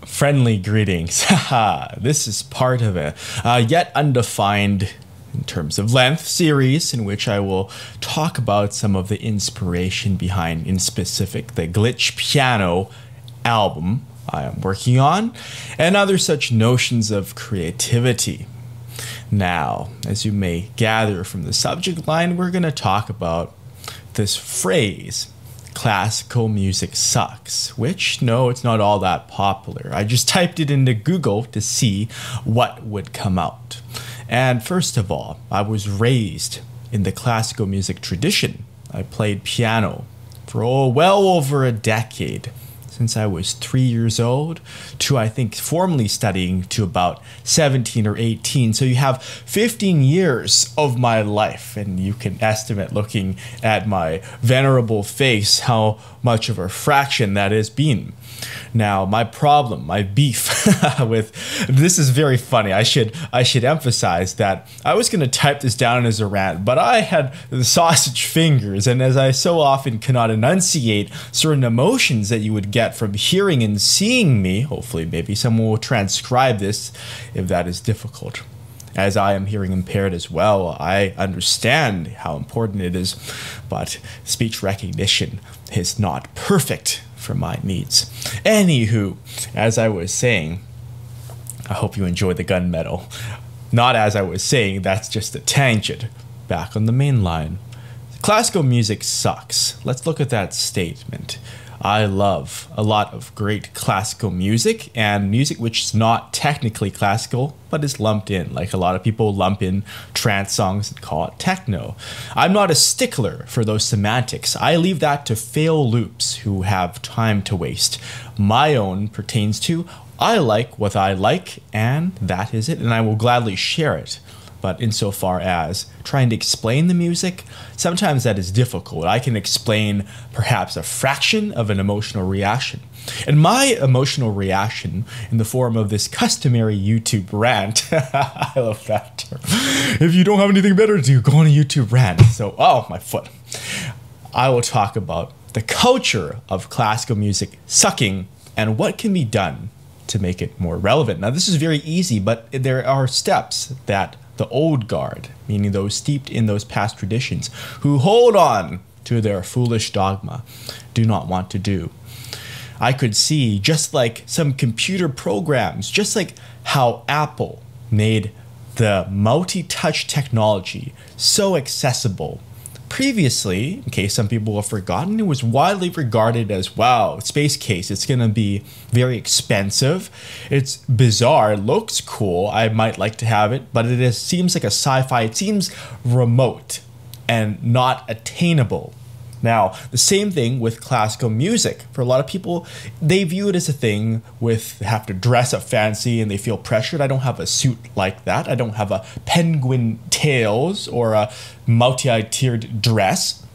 Friendly greetings. Haha, this is part of a yet undefined, in terms of length, series in which I will talk about some of the inspiration behind, in specific, the Glitch Piano album I am working on, and other such notions of creativity. Now, as you may gather from the subject line, we're going to talk about this phrase, classical music sucks, which, no, it's not all that popular. I just typed it into Google to see what would come out. And first of all, I was raised in the classical music tradition. I played piano for well over a decade, since I was 3 years old to, I think, formally studying to about 17 or 18. So you have 15 years of my life, and you can estimate, looking at my venerable face, how much of a fraction that has been. Now, my problem, my beef with this is very funny. I should emphasize that I was going to type this down as a rant, but I had the sausage fingers, and as I so often cannot enunciate certain emotions that you would get from hearing and seeing me, hopefully maybe someone will transcribe this if that is difficult. As I am hearing impaired as well, I understand how important it is, but speech recognition is not perfect for my needs. Anywho, as I was saying, I hope you enjoyed the gunmetal. Not as I was saying, that's just a tangent. Back on the main line. Classical music sucks. Let's look at that statement. I love a lot of great classical music, and music which is not technically classical but is lumped in, like a lot of people lump in trance songs and call it techno. I'm not a stickler for those semantics. I leave that to fail loops who have time to waste. My own pertains to I like what I like, and that is it, and I will gladly share it. But insofar as trying to explain the music, sometimes that is difficult. I can explain perhaps a fraction of an emotional reaction. And my emotional reaction in the form of this customary YouTube rant, I love that term. If you don't have anything better to do, go on a YouTube rant. So, oh, my foot. I will talk about the culture of classical music sucking and what can be done to make it more relevant. Now, this is very easy, but there are steps that the old guard, meaning those steeped in those past traditions, who hold on to their foolish dogma, do not want to do. I could see, just like some computer programs, just like how Apple made the multi-touch technology so accessible. Previously, in case some people have forgotten, it was widely regarded as, wow, space case, it's going to be very expensive. It's bizarre, it looks cool, I might like to have it, but it seems like a sci-fi, it seems remote and not attainable. Now, the same thing with classical music. For a lot of people, they view it as a thing with, they have to dress up fancy and they feel pressured. I don't have a suit like that. I don't have a penguin tails or a multi-tiered dress.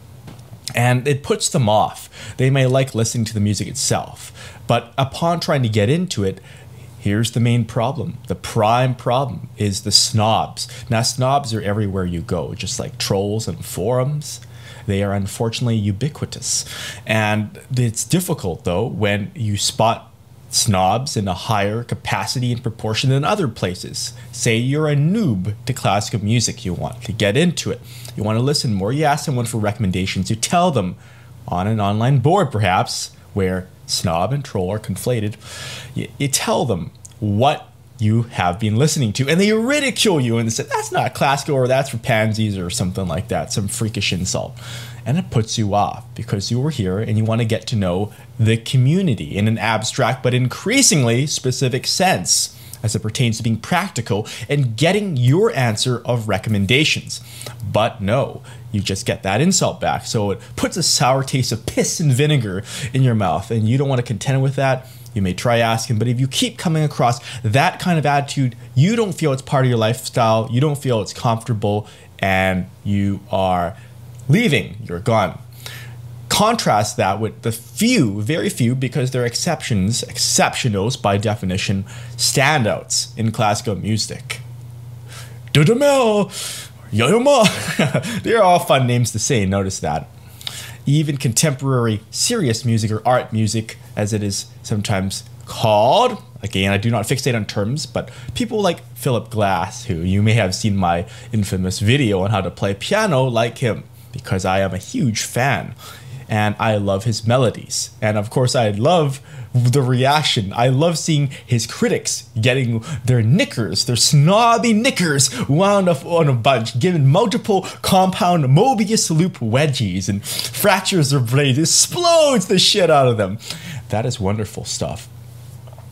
And it puts them off. They may like listening to the music itself. But upon trying to get into it, here's the main problem. The prime problem is the snobs. Now, snobs are everywhere you go, just like trolls and forums. They are unfortunately ubiquitous. And it's difficult, though, when you spot snobs in a higher capacity and proportion than other places. Say you're a noob to classical music. You want to get into it. You want to listen more. You ask someone for recommendations. You tell them on an online board, perhaps, where snob and troll are conflated. You tell them what you have been listening to, and they ridicule you and say, that's not classical, or that's for pansies, or something like that, some freakish insult. And it puts you off because you were here and you want to get to know the community in an abstract but increasingly specific sense as it pertains to being practical and getting your answer of recommendations. But no, you just get that insult back. So it puts a sour taste of piss and vinegar in your mouth, and you don't want to contend with that. You may try asking, but if you keep coming across that kind of attitude, you don't feel it's part of your lifestyle, you don't feel it's comfortable, and you are leaving, you're gone. Contrast that with the few, very few, because they're exceptions, exceptionals by definition, standouts in classical music. Dudamel, Yoyoma, they're all fun names to say, notice that. Even contemporary serious music or art music, as it is sometimes called, again, I do not fixate on terms, but people like Philip Glass, who you may have seen my infamous video on how to play piano like him, because I am a huge fan and I love his melodies. And of course, I love the reaction. I love seeing his critics getting their knickers, their snobby knickers, wound up on a bunch, given multiple compound Mobius loop wedgies and fractures their blades, explodes the shit out of them. That is wonderful stuff.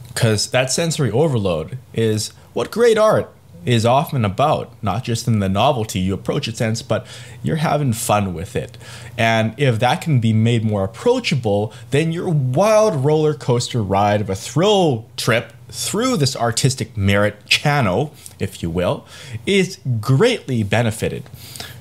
Because that sensory overload is what great art is often about, not just in the novelty you approach it sense, but you're having fun with it. And if that can be made more approachable, then your wild roller coaster ride of a thrill trip through this artistic merit channel, if you will, is greatly benefited.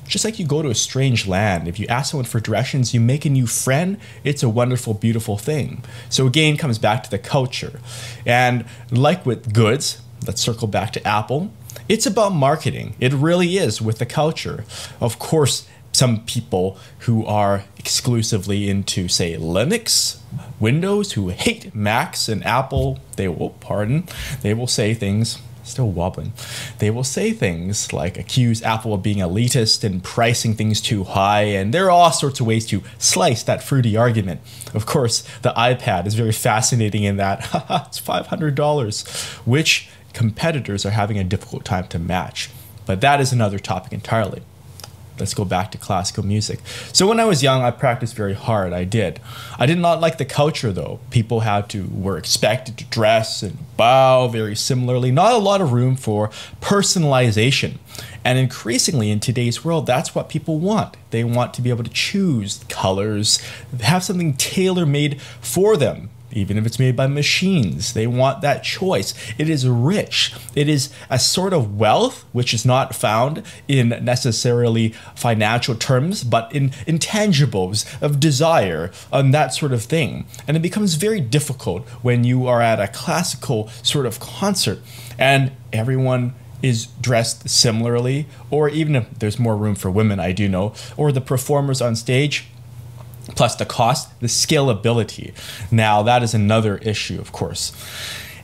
Just like you go to a strange land, if you ask someone for directions, you make a new friend, it's a wonderful, beautiful thing. So again, it comes back to the culture. And like with goods, let's circle back to Apple, it's about marketing. It really is with the culture. Of course, some people who are exclusively into, say, Linux, Windows, who hate Macs and Apple, they will say things, still wobbling, they will say things like accuse Apple of being elitist and pricing things too high, and there are all sorts of ways to slice that fruity argument. Of course, the iPad is very fascinating in that it's $500, which competitors are having a difficult time to match. But that is another topic entirely. Let's go back to classical music. So when I was young, I practiced very hard. I did. I did not like the culture, though. People were expected to dress and bow very similarly. Not a lot of room for personalization. And increasingly in today's world, that's what people want. They want to be able to choose colors, have something tailor-made for them. Even if it's made by machines, they want that choice. It is rich. It is a sort of wealth which is not found in necessarily financial terms, but in intangibles of desire and that sort of thing. And it becomes very difficult when you are at a classical sort of concert and everyone is dressed similarly, or even if there's more room for women, I do know, or the performers on stage, plus the cost, the scalability. Now, that is another issue, of course.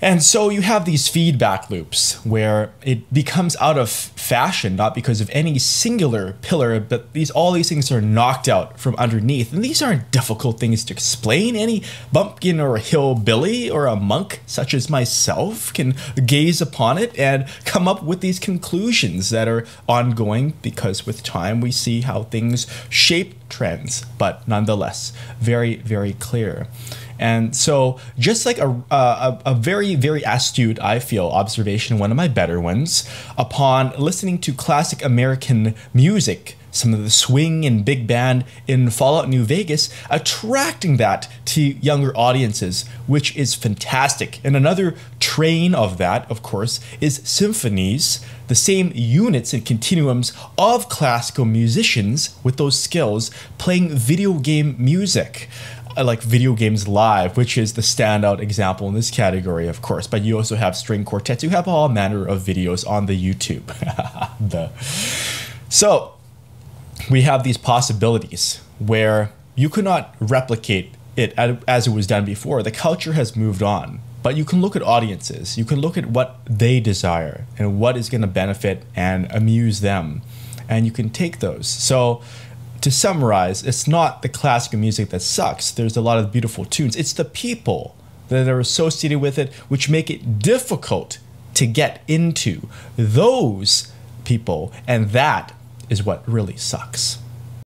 And so you have these feedback loops where it becomes out of fashion, not because of any singular pillar, but all these things are knocked out from underneath. And these aren't difficult things to explain. Any bumpkin or a hillbilly or a monk such as myself can gaze upon it and come up with these conclusions that are ongoing, because with time we see how things shape trends, but nonetheless, very, very clear. And so just like a very, very astute, I feel, observation, one of my better ones, upon listening to classic American music, some of the swing and big band in Fallout New Vegas, attracting that to younger audiences, which is fantastic. And another train of that, of course, is symphonies, the same units and continuums of classical musicians with those skills playing video game music. Like Video Games Live, which is the standout example in this category, of course. But you also have string quartets. You have all manner of videos on the YouTube. So we have these possibilities where you could not replicate it as it was done before. The culture has moved on. But you can look at audiences. You can look at what they desire and what is going to benefit and amuse them. And you can take those. So to summarize, it's not the classical music that sucks. There's a lot of beautiful tunes. It's the people that are associated with it which make it difficult to get into those people. And that is what really sucks.